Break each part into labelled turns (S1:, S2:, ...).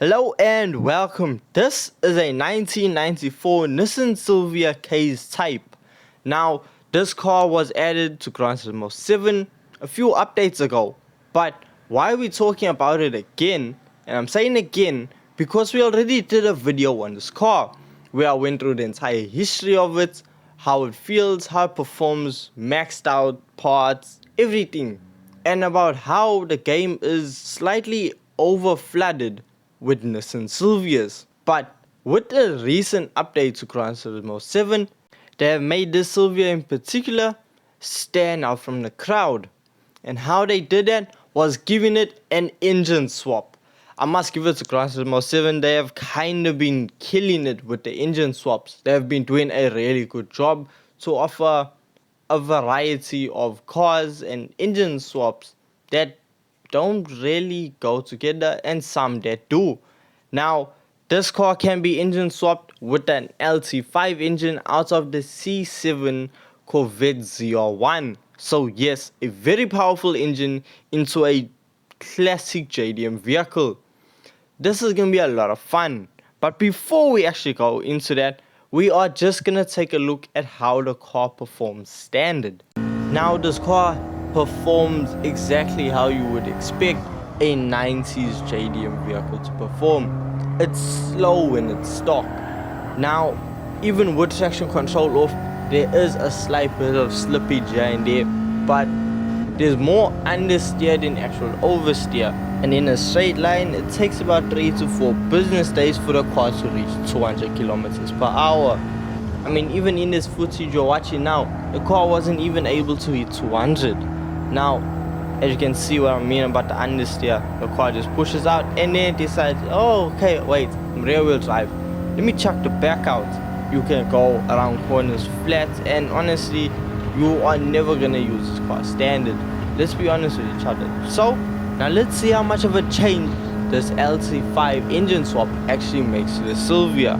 S1: Hello and welcome. This is a 1994 Nissan Silvia K's type. Now, this car was added to Gran Turismo 7 a few updates ago. But why are we talking about it again? And I'm saying again because we already did a video on this car where I went through the entire history of it, how it feels, how it performs, maxed out parts, everything. And about how the game is slightly over flooded with Nissan Silvias. But with the recent update to Gran Turismo 7, they have made this Silvia in particular stand out from the crowd. And how they did that was giving it an engine swap. I must give it to Gran Turismo 7, they have kind of been killing it with the engine swaps. They have been doing a really good job to offer a variety of cars and engine swaps that don't really go together and some that do. Now, this car can be engine swapped with an LT5 engine out of the C7 Corvette ZR1. So yes, a very powerful engine into a classic JDM vehicle. This is going to be a lot of fun. But before we actually go into that, we are just going to take a look at how the car performs standard. Now, this car performs exactly how you would expect a 90s JDM vehicle to perform. It's slow when it's stock. Now, even with traction control off, there is a slight bit of slippage here and there, but there's more understeer than actual oversteer. And in a straight line, it takes about 3 to 4 business days for the car to reach 200 kilometers per hour. I mean, even in this footage you're watching now, the car wasn't even able to hit 200. Now, as you can see what I mean about the understeer, the car just pushes out and then it decides, oh, okay, wait, I'm rear wheel drive. Let me chuck the back out. You can go around corners flat, and honestly, you are never gonna use this car standard. Let's be honest with each other. So, now let's see how much of a change this LT5 engine swap actually makes to the Silvia.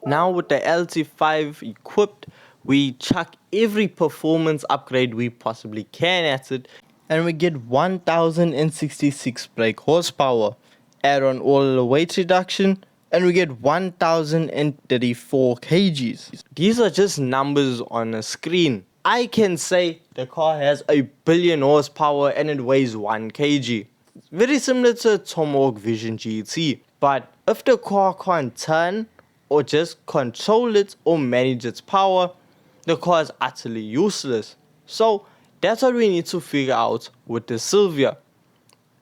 S1: Now with the LT5 equipped, we chuck every performance upgrade we possibly can at it, and we get 1066 brake horsepower. Add on all the weight reduction, and we get 1034 kgs. These are just numbers on a screen. I can say the car has a billion horsepower and it weighs 1 kg. Very similar to a Tomahawk Vision GT. But if the car can't turn or just control it or manage its power, the car is utterly useless. So that's what we need to figure out with the Silvia.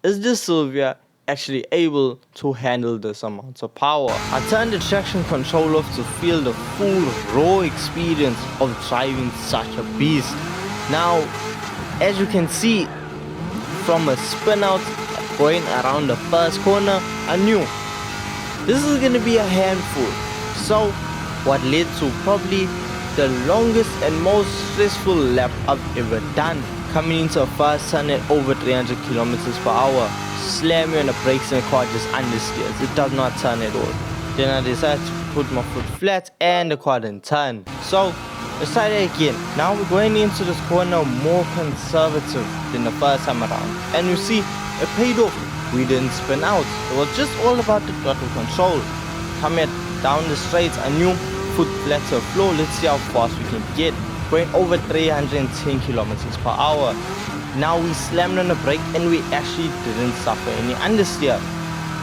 S1: Is the Silvia actually able to handle this amount of power? I turned the traction control off to feel the full raw experience of driving such a beast. Now, as you can see, from a spin out going around the first corner, I knew this is going to be a handful. So what led to probably the longest and most stressful lap I've ever done, coming into a fast turn at over 300 kilometers per hour. Slam me on the brakes and the car just understeers. It does not turn at all. Then I decided to put my foot flat and the car didn't turn. So let's try that again. Now we're going into this corner more conservative than the first time around. And you see, it paid off. We didn't spin out. It was just all about the throttle control. Coming down the straights, I knew foot flat to the floor. Let's see how fast we can get. Going over 310 kilometers per hour. Now we slammed on the brake and we actually didn't suffer any understeer.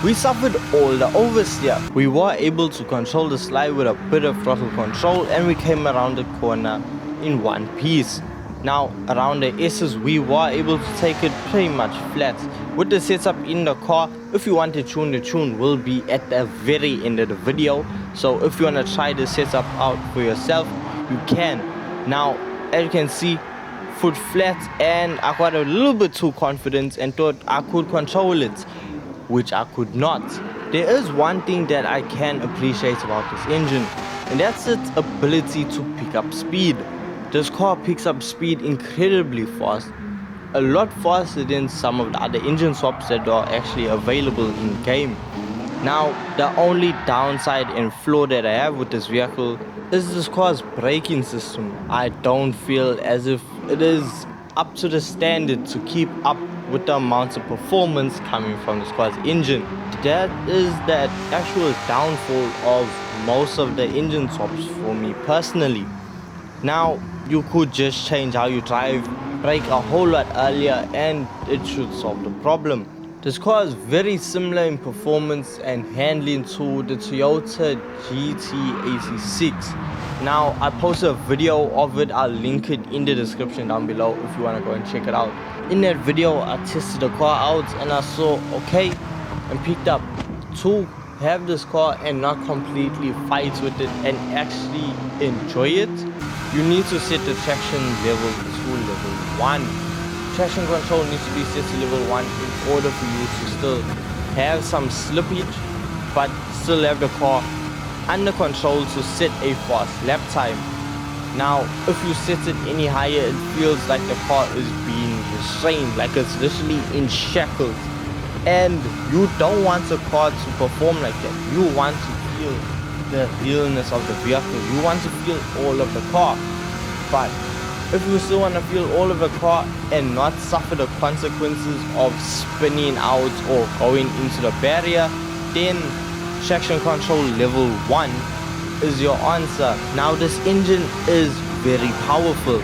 S1: We suffered all the oversteer. We were able to control the slide with a bit of throttle control, and we came around the corner in one piece. Now around the S's we were able to take it pretty much flat. With the setup in the car, if you want to tune, the tune will be at the very end of the video. So if you want to try the setup out for yourself, you can. Now as you can see, foot flat, and I got a little bit too confident and thought I could control it, which I could not. There is one thing that I can appreciate about this engine, and that's its ability to pick up speed. This car picks up speed incredibly fast, a lot faster than some of the other engine swaps that are actually available in game. Now the only downside and flaw that I have with this vehicle is this car's braking system. I don't feel as if it is up to the standard to keep up with the amounts of performance coming from this car's engine. That is the actual downfall of most of the engine swaps for me personally. Now, you could just change how you drive, brake a whole lot earlier, and it should solve the problem. This car is very similar in performance and handling to the Toyota GT86. Now, I posted a video of it, I'll link it in the description down below if you want to go and check it out. In that video, I tested the car out and I saw, okay, and picked up to have this car and not completely fight with it and actually enjoy it. You need to set the traction level to level 1. Traction control needs to be set to level 1 in order for you to still have some slippage but still have the car under control to set a fast lap time. Now, if you set it any higher, it feels like the car is being restrained, like it's literally in shackles. And you don't want a car to perform like that. You want to feel the realness of the vehicle. You want to feel all of the car. But if you still want to feel all of the car and not suffer the consequences of spinning out or going into the barrier, then traction control level 1 is your answer. Now, this engine is very powerful.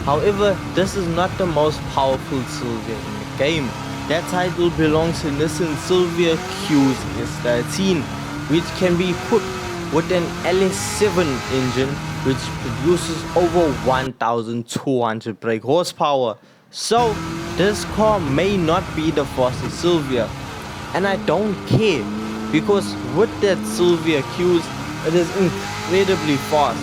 S1: However, this is not the most powerful Silvia in the game. That title belongs to Nissan Silvia S14, which can be put with an LS7 engine which produces over 1200 brake horsepower. So this car may not be the fastest Silvia, and I don't care, because with that Silvia Q's, it is incredibly fast.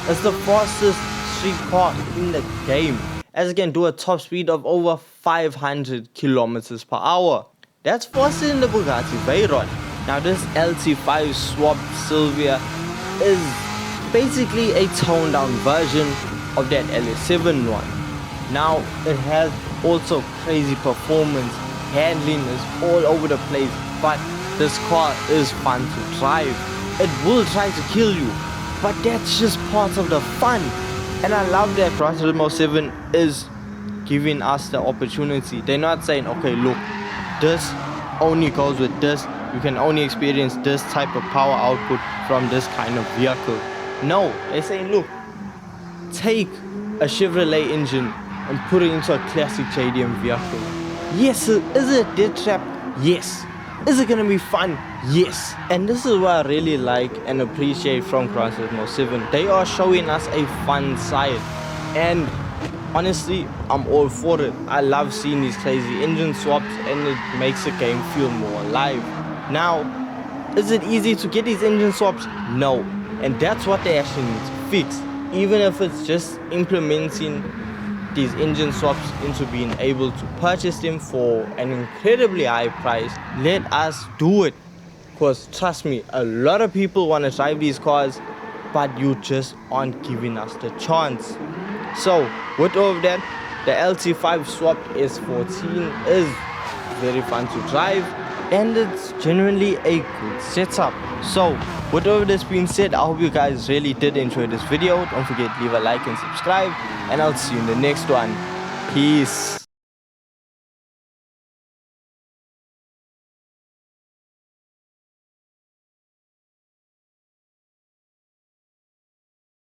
S1: It's the fastest street car in the game, as it can do a top speed of over 500 kilometers per hour. That's faster than the Bugatti Veyron. Now, this LT5 swapped Silvia is basically a toned down version of that LS7 one. Now, it has also crazy performance, handling is all over the place, but this car is fun to drive. It will try to kill you, but that's just part of the fun. And I love that Gran Turismo 7 is giving us the opportunity. They're not saying, okay, look, this only goes with this. You can only experience this type of power output from this kind of vehicle. No, they're saying, look, take a Chevrolet engine and put it into a classic JDM vehicle. Yes, is it a dead trap? Yes. Is it gonna be fun? Yes. And this is what I really like and appreciate from Gran Turismo 7. They are showing us a fun side, and honestly, I'm all for it. I love seeing these crazy engine swaps, and it makes the game feel more alive. Now, is it easy to get these engine swaps? No. And that's what they actually need to fix. Even if it's just implementing these engine swaps into being able to purchase them for an incredibly high price, let us do it. Because trust me, a lot of people want to drive these cars, but you just aren't giving us the chance. So with all of that, the LT5 swap S14 is very fun to drive, and it's genuinely a good setup. So with all of this being said, I hope you guys really did enjoy this video. Don't forget to leave a like and subscribe, and I'll see you in the next one. Peace.